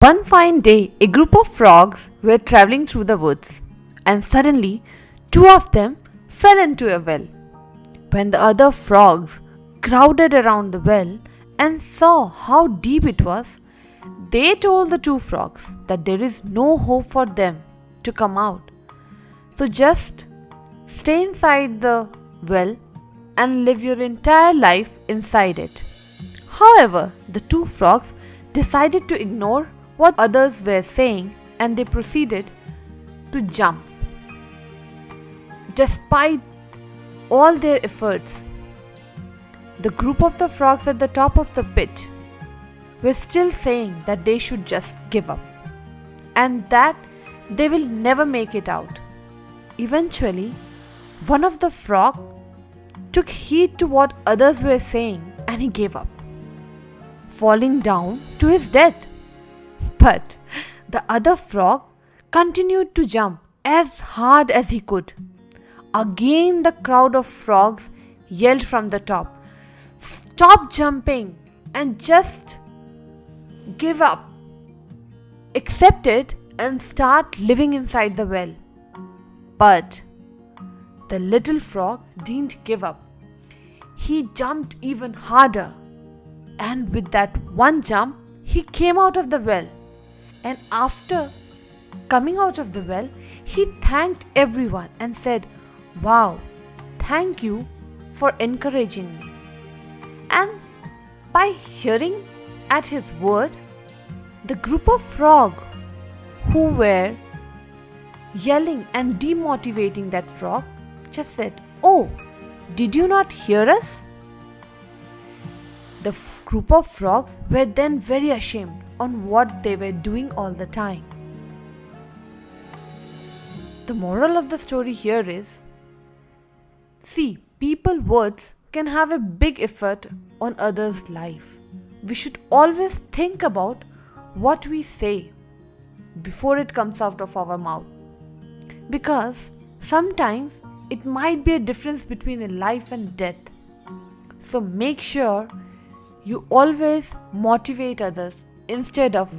One fine day, a group of frogs were traveling through the woods, and suddenly two of them fell into a well. When the other frogs crowded around the well and saw how deep it was, they told the two frogs that there is no hope for them to come out. So just stay inside the well and live your entire life inside it. However, the two frogs decided to ignore what others were saying and they proceeded to jump. Despite all their efforts, the group of the frogs at the top of the pit were still saying that they should just give up and that they will never make it out. Eventually, one of the frogs took heed to what others were saying and he gave up, falling down to his death. But the other frog continued to jump as hard as he could. Again, the crowd of frogs yelled from the top, "Stop jumping and just give up. Accept it and start living inside the well." But the little frog didn't give up. He jumped even harder, and with that one jump, he came out of the well. And after coming out of the well, he thanked everyone and said, "Wow, thank you for encouraging me." And by hearing at his word, the group of frogs who were yelling and demotivating that frog just said, "Oh, did you not hear us?" The group of frogs were then very ashamed on what they were doing all the time. The moral of the story here is, see, people's words can have a big effect on others' life. We should always think about what we say before it comes out of our mouth, because sometimes it might be a difference between a life and death. So make sure you always motivate others instead of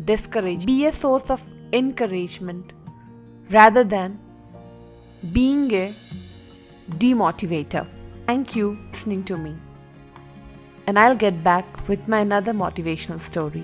discourage. Be a source of encouragement rather than being a demotivator. Thank you for listening to me, and I'll get back with my another motivational story.